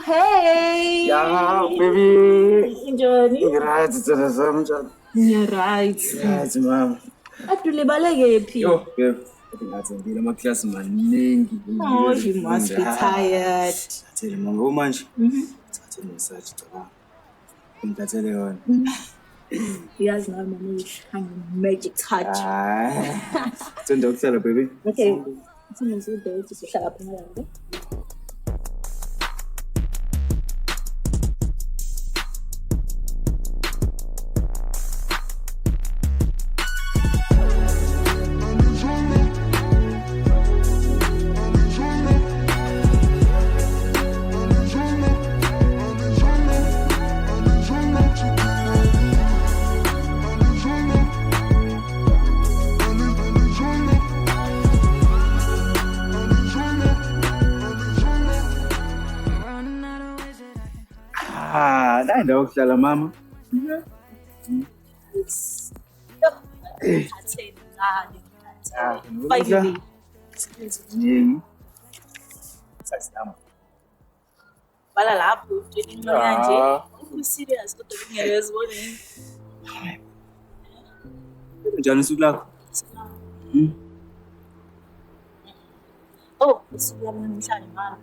Hey! Yeah, baby. Njani? Right, tsela zami njani? Ngiya-right. Right, mama. Ade ulibaleke phi? Yo, babe. Ngiyathembile amaklasi maningi. Oh, you must be tired. Thathele mama, manje. Thathe message cha. Ngithathele yona. Uyazi nawe mama magic touch. Hayi. Senda ukuhlala baby. Okay. Sinezide ukuthi sihlala phela la. Naenda ukuhlala mama. Finally. Yini? Sasama. Bala lapho uthini manje. Serious kodwa ngiyeza bonini. Njani usuku lakho? Oh, usuku lami namhlanje mama.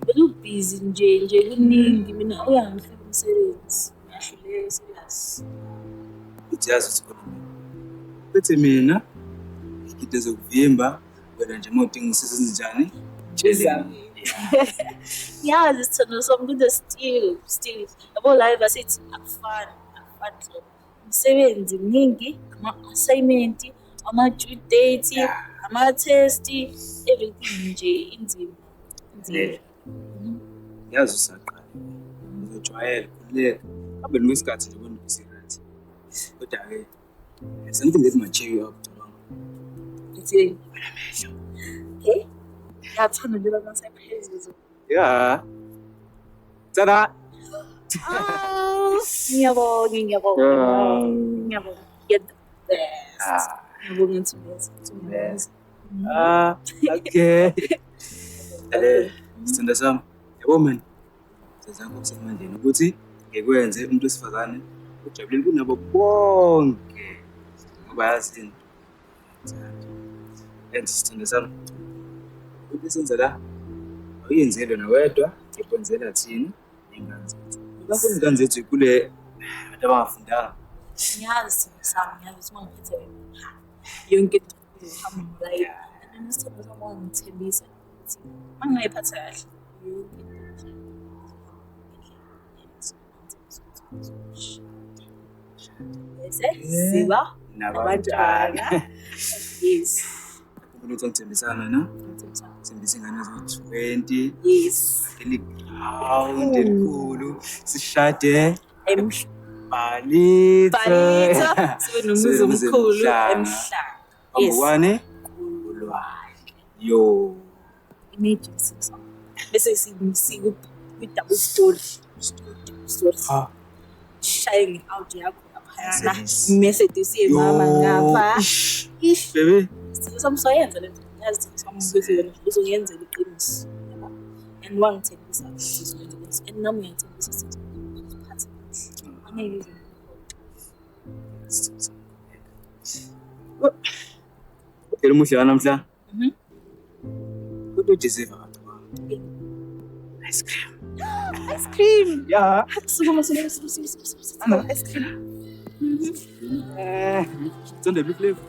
Belubhizi nje kuningi mina uyangifika umsebenzi. Ngiyahluleka serious. Uyazi usikhona. Bethi mina ngide zokuvimba wena nje mawudinga isizo njani? Jezami. Yazi sithando sami kude still. Yabo live asithi akufani so. Umsebenzi mningi, ama-assignment, ama-due date, ama-test, everything nje inzima. Yazi usaqala. Uzojwayela kuleka. Abe ngesikhathi nje bona usebenza. Kodwa ke something that might cheer you up to long. Ngithi okay. Yathanda nje la ngasephezulu. Yeah. Tada. Ngiyabonga. You're the best. Ngiyabonga Ntsumezi. Okay. Sithanda sami. Yabo man. Sezakho kusemandleni ukuthi ngekwenze umuntu wesifazane ujabulile kunabo bonke. Ngoba yazi into. Sithanda sami. Ukuthi senze la awuyenzele na wedwa, ngikwenzela thina ingane zethu. Ngakho ingane zethu kule abantu abangafundanga. Ngiyazi ukuthi mangiphethe yonke into ihamba like nesithando sami wangithembisa ukuthi mangayiphatha kahle siba nabantwana. Yes. Umuntu ongithembisana na? Sembisa ingane ezo-20. Yes. Ground elikhulu sishade Balitha sibe nomuzi omkhulu emhlanga. Yes. Awuwane ulwandle. Yo. Emergency song. Bese double story. Sharing out yakho lapha. Message usiye mama ngapha. Baby. Samsoyenza lento. Yazi sambuze wena uzongenzela iqiniso. Yabo. And wangithembisa ukuthi uzokwenza. And nami ngiyithembisa ukuthi ngizophatha kahle. Angeke Ele muhle namhla. Kodwa uJoseph abantu bami. Ice cream. Ice cream. Yeah. Sukuma ice cream. Sonde blue flavor.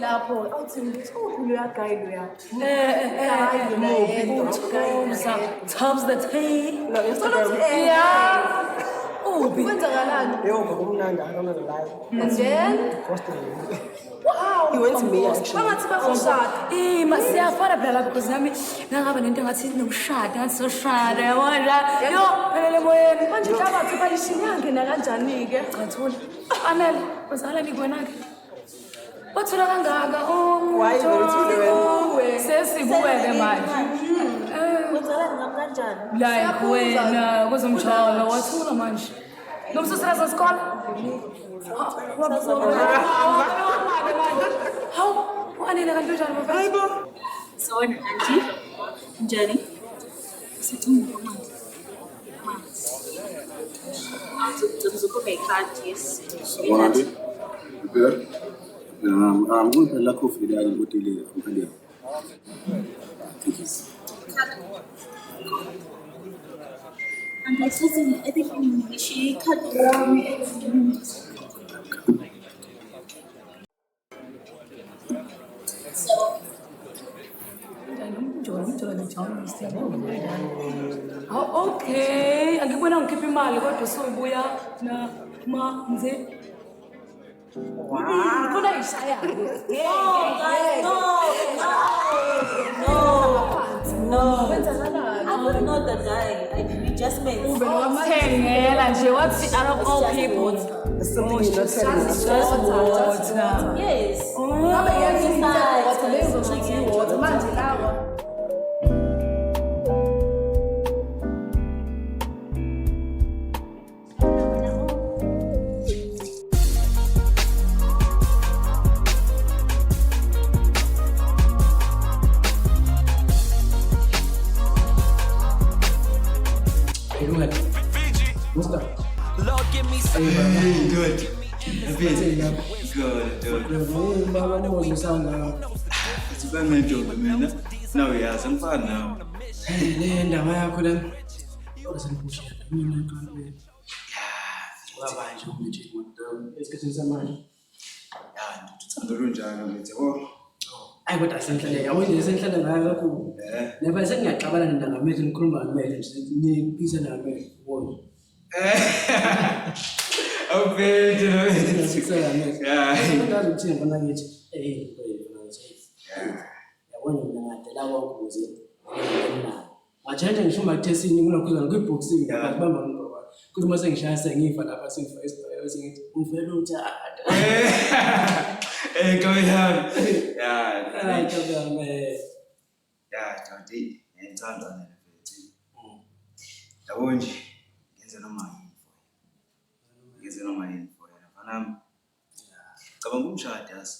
Lapho awuthi ngithuphi lo guide yakho. Tops the tea. Yeah. Oh, kwenzakalani? Ngokumnandi akamazalayo. And then wow. He went to me actually. Bangathi bazoshada. Masiyafana phela lapho because nami ngangaba nento ngathi nomshado ngathi soshada yabona. Yo, phelele moyeni. Manje hlabathi balishinyangena kanjani ke? Ngathula. Amele, uzala nikwena ke. Wathola kangaka Why you going to do it? sesikuweke manje. Wenzalani ngapha? kanjani? Like wena kwezomjala wathula manje. Nomsusela sesikole? Hawu, wanele kanti njani mfethu? Sawona auntie. Njani? Sithumba manje. Ngizokhupha ikhadi, yes. I'm going to lack of the hotel. And I think she cut so Oh, okay. Angibona ngikhipha imali kodwa sobuya na manze. Ngifuna ishaya. No. I was not the guy. We just met. Ngela nje wathi out of all people. There's something you're not telling us. Just water. Yes. Ngabe yazi water manje lawa. Lord, give me some. Good. Sibanentombi mina. Nawe uyazi angifani nawe. Le ndaba yakho le oseniphushela mina eqalweni. Waba nje ukuthi esikhathini samanje. Ya, uthando lunjalo ngithi Hayi kodwa senhlale awuyenze senhlale ngayo kakhulu. Neba sengiyaxabana nendangameli nikhuluma ngameli nje niphisa nameli wona. Awuphethe lo. Ngiyasikisela ngameli. Yeah. Ngazi ukuthi ngibona ngithi ngibona ngithi. Yabona mina ngadela konke ukuze ngina. Ngathanda ngisho mathesini kunokhuzana kwiboxing ngabamba ngoba. Kuthi mase ngishaya sengifa lapha sengifa esibhayo sengithi ngivela uthanda. Go ahead. Hayi kodwa Ya, Tati, ngiyithanda nene mfethu. Yabo nje, ngenze noma yini for yena. Mfana cabanga umshado yazi.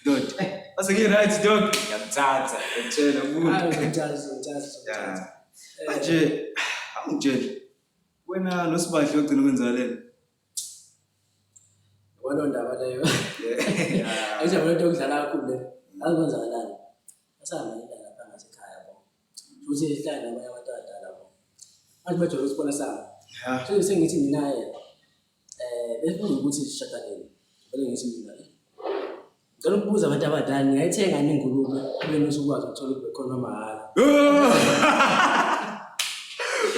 Dot. Ase ngi-right dog. Ngiyamthatha, ngitshela umuntu. ngithazi. Ya. Manje angitshela. Wena noSibandla ogcina ukwenzakaleni? Wona ndaba leyo. Yeah. Ayizabona into okudlala kakhulu le. Akwenzakalani? Asahamba indaba lapha ngasekhaya yabo. Futhi ihlala nabanye abantu abadala yabo. Manje bajolo isibona sami. Yeah. So sengithi mina befuna ukuthi sishadane. Bele ngithi mina. Ngicela ukubuza abantu abadala ngiyayithenga ingulube bene usukwazi ukuthola kube khona mahala.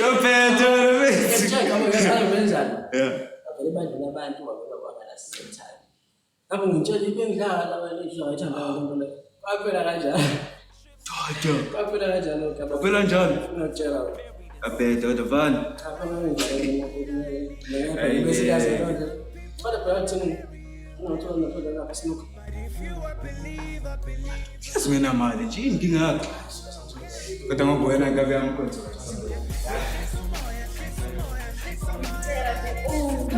Yophethe mfethu. Ngiyathenga ngoba ngiyenzani? Yeah. Abele bantu nabantu wabona bangalasithanda. Lapho ngitshela ibengidlala abantu eshayithanda into le. Kwaphela kanjalo. Dodo. Kwaphela kanjalo ke. Kwaphela njalo. Ngiyatshela. Abhethe odovana. Apha ngiyenzani? Bese yazi lonke. Kodwa phela thina ungathola lapha lapha sinuka. Yazi wena mali nje inkinga yakho. Kodwa ngoba wena ngabe yamkonzo.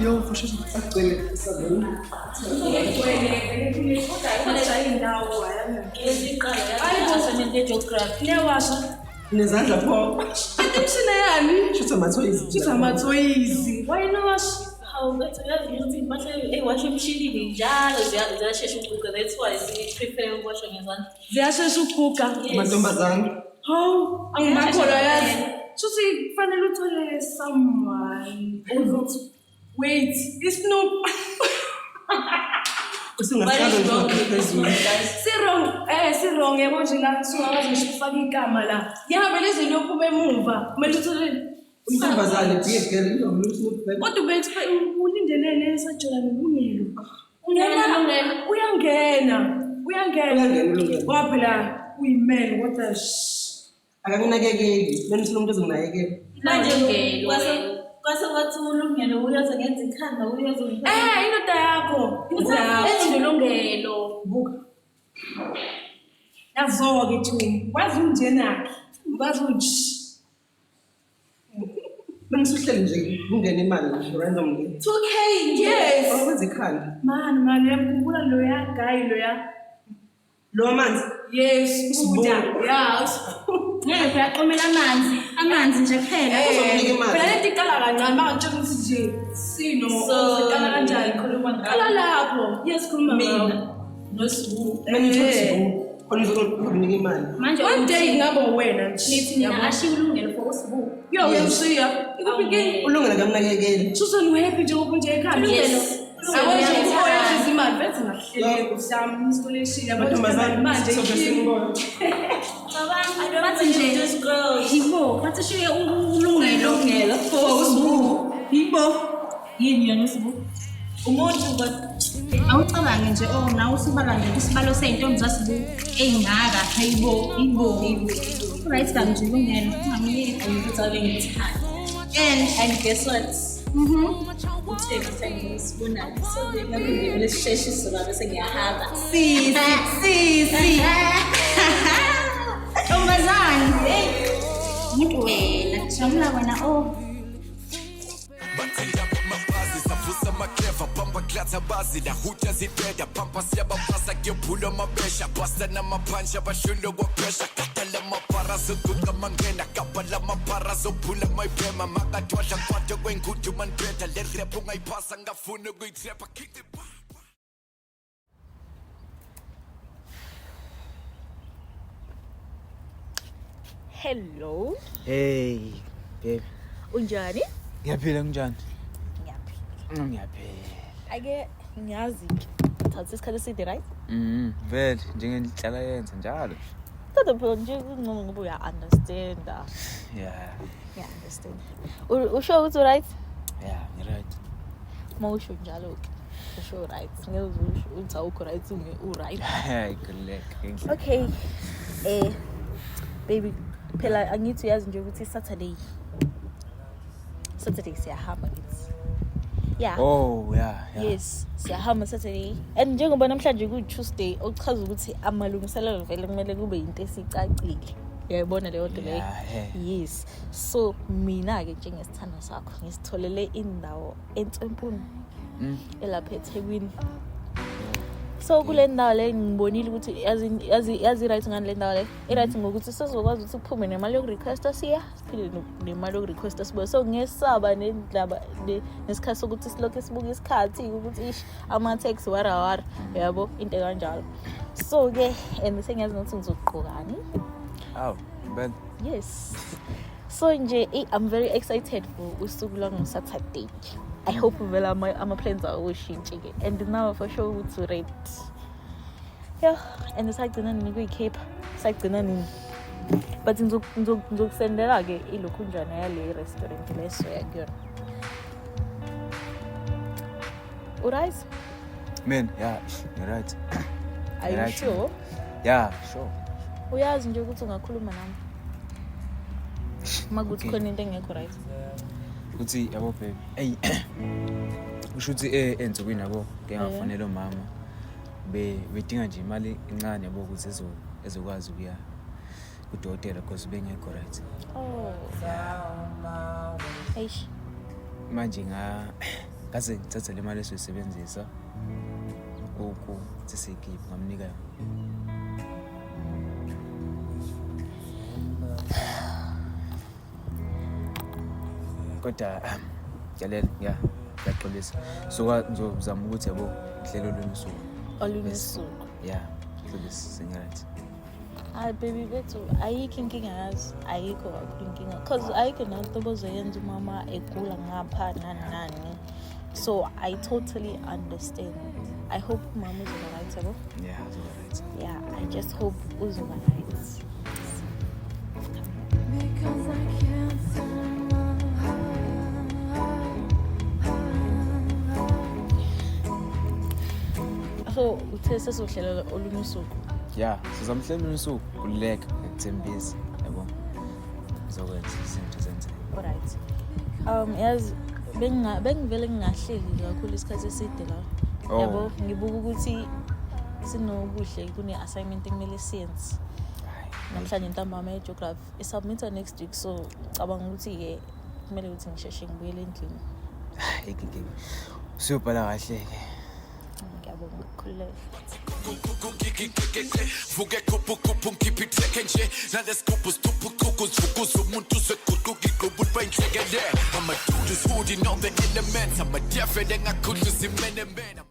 Yo, fusha acele sabona. Nezandla pho. Imshina yani? Shutha mathoyizi. Shutha mathoyizi. Why not? How that's wash emshinini njalo ziyashesha ukuguga. That's why we prefer ukuwasha ngezandla. Ziyashesha ukuguga. Amantombazane. Hawu, angibakholwa yazi. Shuthi kufanele uthole someone. Wait, iSnoop. Usingahlala nje phezulu. Sirong yabo nje la singakwazi ngisho ukufaka igama la. Ngihambele izinto yokuba emuva. Kumele uthole Untombazane big girl unomuntu kodwa ubethe ulindelene esajola nobungelo. Uyangena. Uyangena. Waphela uyimele kodwa akakunakekeli. Lona umuntu ozonakekela. Manje ngelo. Kwase wathi ulungelo uyaze ngenza ikhanda uyaze indoda yakho. Ezilungelo. Buka. Yazo-ke Thumi, wazi unjenakhe, ukwazi uthi. Bengisuhleli nje kungena imali nje random nje. 2K, yes. Awukwenza ikhanda. Man, yamkhumbula loya guy loya. Lo amanzi. Yes, ubuda. Yeah. Ngeke uyaqomela amanzi nje kuphela. Uzokunika imali. Phela lento iqala kancane mangitshela ukuthi nje sino siqala kanjani khona qala lapho. Yes, khuluma Mina. Nosibu. Manje khona uzokunika imali. Manje One day ngaba wena nithi nina ashiya ulungelo for usibuko. Yo, uyamshiya. Ikuphi Ulungile ngamnakekeli. Susan uhappy njengoba nje ekhaya. Yes. Awesho ukuthi izimali bethi ngahlele kusami isolation Amantombazane manje sobe simbona. Bathi nje yibo bathi shiye ulungelo for usibuko. Yibo yini yona usibuko? Umuntu awucabange nje nawe usibala nje isibalo seyintombi zasibuko eyingaka hayibo right kanje ulungelo ungamiyeka ukuthi abe ngithanda and guess what utheni thani sibonana so ngeke lesisheshiso la bese ngiyahamba sisi Tombazane umuntu wena jamula wena Glata bazi la huta zipeda pampa siaba pasa que pulo mabesha pasta na mapancha bashulo wa pesha katala mapara so kuka mangena kapala mapara so pula mai pema makatwasha kwato kwengutu mandeta le repo ngai pasa ngafuna kuitsepa kiti. Hello Hey, babe. unjani Ngiyaphila kunjani? ngiyaphila Ngiyaphila. ake ngiyazi thatha isikhathi eside right Vele njengenhlala yenza njalo. kodwa phela nje kunqomo ngoba uya understand Yeah. understand usho ukuthi right Yeah, you're right. mawusho njalo ke usho right ngeke uthi awukho right right Hey, good. okay baby phela angithi uyazi nje ukuthi Saturday siyahamba ngithi yeah Oh, yeah. yes siyahamba Saturday and njengoba namhlanje ku Tuesday ochaza ukuthi amalungiselelo vele kumele kube into esicacile uyayibona leyo nto leyo yes so mina ke njengesithando sakho ngisitholele indawo eNtsempunu elapha eThekwini so kule ndawo le ngibonile ukuthi yazi right ngani le ndawo le right ngokuthi sizokwazi ukuthi kuphume nemali yokurequesta siya siphile nemali yokurequesta sibuye so ngesaba nendaba nesikhathi sokuthi silokho sibuka isikhathi ukuthi ish ama tax wara yabo into kanjalo so ke and sengiyazi ukuthi ngizogqokani Oh, ben. yes so nje I'm very excited for usuku long Saturday. I hope vela ama plans are ushintshe ke and now for sure to rate yeah and sagcina nini kuyikhipha sagcina nini but ngizokusendela ke ilokhunjana yale restaurant leso yakuyona alright Man, yeah, you're right. are you sure Yeah, sure. uyazi nje ukuthi ungakhuluma nami makuthi khona into engekho right Uthi yabo baby. Hey. Usho ukuthi ensukwini yabo ke ngafanele umama bedinga nje imali encane yabo ukuthi ezokwazi ukuya kudokotela because bengekho right. oh eish Manje ngaze ngithatha le mali esiyisebenzisa ukuthi siyikhiphe ngamnika yona. Kodwa jalela yaxolisa so ngizozama ukuthi yabo ihlelo olunisuku yeah please senyathi baby bethu ayikho inkinga yazi ayikho kakhulu inkinga because ayikho nanto bozoyenza umama egula ngapha nani so I totally understand. I hope mama is alright yabo yeah it's alright yeah I just hope uzoba right because I can't so uthe sesohlelela olunye usuku yeah sizamhlela usuku kuleka ekuthembisa yabo zokwenza izinto zenze alright yazi bengivele ngingahleli kakhulu isikhathi eside la yabo ngibuka ukuthi sinobuhle kune-assignment ekumele siyenze. Namhlanje ntambama ye-geography isubmit next week, so cabanga ukuthi-ke kumele ukuthi ngisheshe ngibuyele endlini. Usuyobhala kahle-ke. Ngiyabonga ukukhululeka. Vuke kupu ngiphitheke nje nalesigubu stuphukuku zukuza umuntu seguquka bayinhlekele amadudu hoodie know the elements amadefede ngakhudluza imenemene.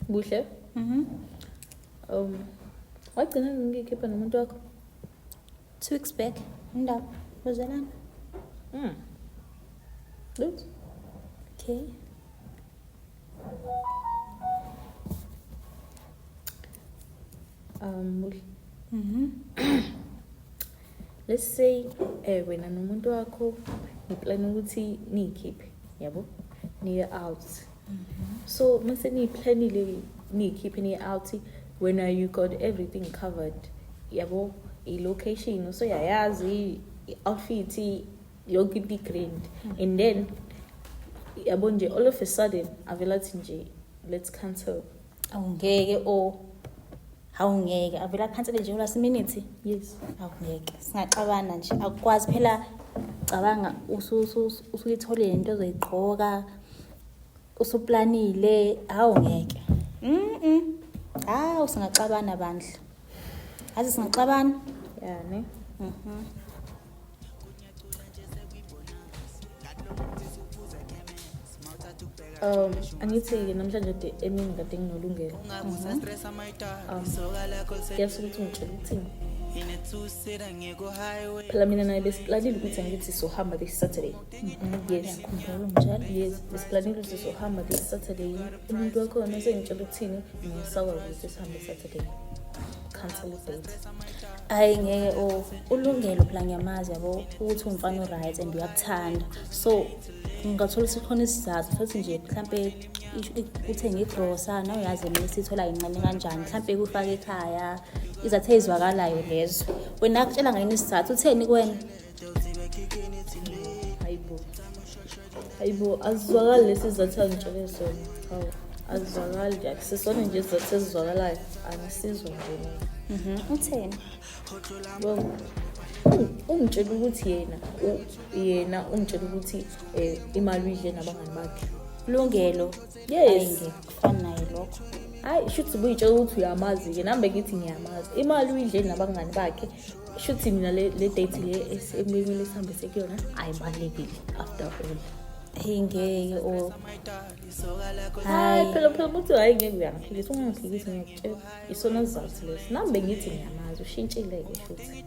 Buhle? Wagcina ngikhipha nomuntu wakho? 2 weeks back. Indaba. Uzelana. Good. Okay. Buhle. Let's say wena nomuntu wakho niplan ukuthi niyikhiphe, yabo? Niye out. So mase niyiplanile niyikhiphe niye out, when you got everything covered, yabo, i-location so yayazi, i-outfit yonke into grand, and then yabo nje all of a sudden avela athi nje let's cancel. Awungeke avela cancel nje last minute. Yes. Awungeke singaxabana nje akwazi phela cabanga usuyitholile into ozoyiqoka usuplanile awungeke singaxabana bandla azi singaxabana ne angithi namhlanje emini kade nginolungelo kuyasuka ukuthi ngitshela ukuthini phela mina naye besiplanile ukuthi angithi sohamba this Saturday. Yes, yes, besiplanile ukuthi sohamba this Saturday. Umuntu wakhona sengitshela ukuthini ngisakwazi ukuthi sihambe Saturday. Cancel date. Hayi ngeke ulungelo phela ngiyamazi yabo ukuthi umfana right and uyakuthanda. So ngathola sikhona isizathu futhi nje mhlambe uthenge igrosa na uyazi mina sithola incane kanjani mhlambe kufaka ekhaya izathe izwakalayo lezo wena akutshela ngayini isizathu utheni kuwena hayibo azwakala lesizathu angitshele sona hawu azwakala nje akusisona nje izathu ezizwakalayo angisizwe nje utheni ungitshela ukuthi yena ungitshela ukuthi imali uyidle nabangani bakhe lungelo yes ngifana naye lokho hayi shuthi buyitshela ukuthi uyamazi ke nambe ngithi ngiyamazi imali uyidle nabangani bakhe shuthi mina le date le esemele sihambe sekuyona ayibalekile after all ngeke hayi phela umuntu hayi ngeke uyangiphikisa ungangiphikisa ngiyakutshela isona sizathu lesi nambe ngithi ngiyamazi ushintshile ke shuthi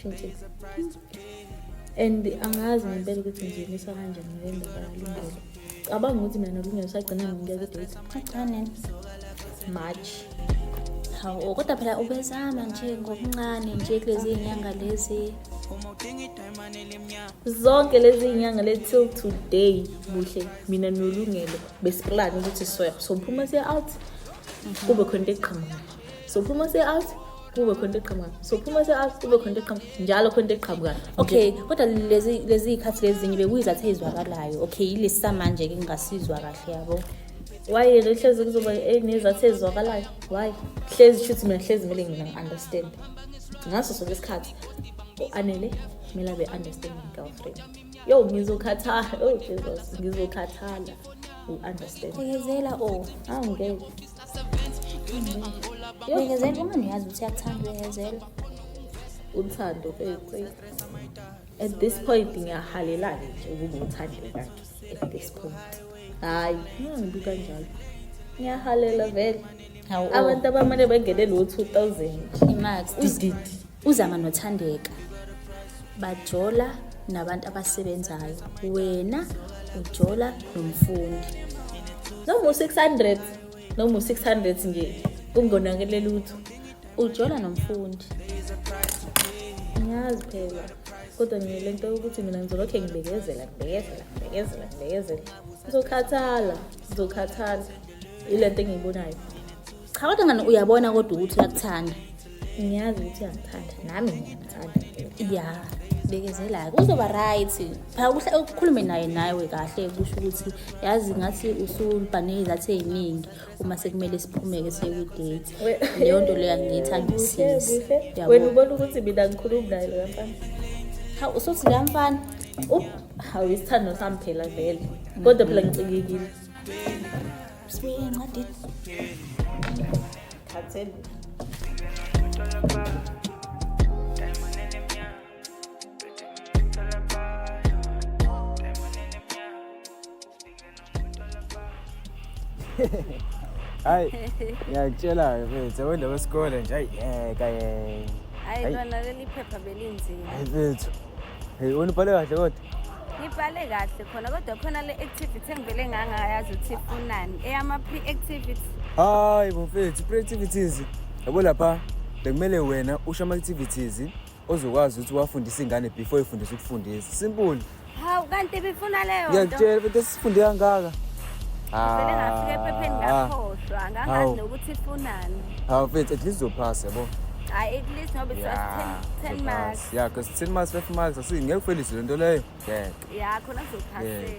shintshile and angazi ngempela ukuthi ngizimisa kanjani le ndaba yalungelo cabanga ukuthi mina nolungelo sagcina ngiya ku-date aqaneni March hawu kodwa phela ubezama nje ngokuncane nje kulezi inyanga lezi zonke lezi inyanga till today buhle mina nolungelo besiplan ukuthi sophuma se-out kube khona into eqhamukayo sophuma se-out kube khona into eqhamukayo sophuma se-out kube khona into eqhamukayo njalo khona into eqhamukayo okay kodwa lezi ikhathi lezinye bekuyizathe ezwakalayo okay yilesi samanje ke ngingasizwa kahle yabo why lehlezi kuzoba nezathe ezwakalayo why hlezi shuthi mina hlezi kumele ngina-understand ngaso sonke isikhathi anele kumele abe understanding girlfriend yo ngizokhathala Jesus ngizokhathala u-understand bekezela awungeke bekezela uma niyazi ukuthi uyakuthanda bekezela uthando at this point ngiyahalelana nje ukuba uthande kakhe at this point hayi ngibi kanjalo ngiyahalela vele abantu abamane bengene lo 2000 imax uzama nothandeka bajola nabantu abasebenzayo wena ujola nomfundi noma 600 noma 600 nje kungonakele lutho ujola nomfundi ngiyazi phela kodwa ngilento ukuthi mina ngizolokhe ngibekezela ngizokhathala ilento engiyibonayo cha kodwa ngani uyabona kodwa ukuthi uyakuthanda Ngiyazi ukuthi uyangithanda, nami ngiyakuthanda. Ya, bekezela-ke, kuzoba right. Phela kuhle ukukhulume nawe kahle kusho ukuthi yazi ngathi usulibhane izathu ey'ningi uma sekumele siphumeke siye kwi-date. Leyo nto leyo angiyithandi sis. Wena ubona ukuthi mina ngikhuluma naye lo mfana. Hawu usuthi leya mfana? Hawu isithando sami phela vele. Kodwa phela ngicikekile. Sibuye encwadini. Thatheni. Hayi, ngiyakutshela mfethu, yabo ndaba wesikole nje ayiyeka ye. Hayi lona leli phepha belinzima. Hayi mfethu. Hey, wena ubhale kahle kodwa. Ngibhale kahle khona kodwa khona le activity engivele ngangayazi ukuthi ifunani. Eyama pre-activity. Hayi mfethu, pre-activities. Yabo lapha bekumele wena usho ama-activities ozokwazi ukuthi wafundisa ingane before ifundise ukufundisa. Simple. Hawu kanti bifuna leyo nto. Ngiyakutshela mfethu sifunde kangaka. Vele ngafika ephepheni ngakhohlwa, ngangazi nokuthi ifunani. Hawu mfethu, at least uzophasa yabo. Hayi at least ngoba it's 10 marks. Yeah, because 10 marks 5 marks asingeke ufelise lento leyo. Yeah. Yeah, khona kuzophaseka. Yeah.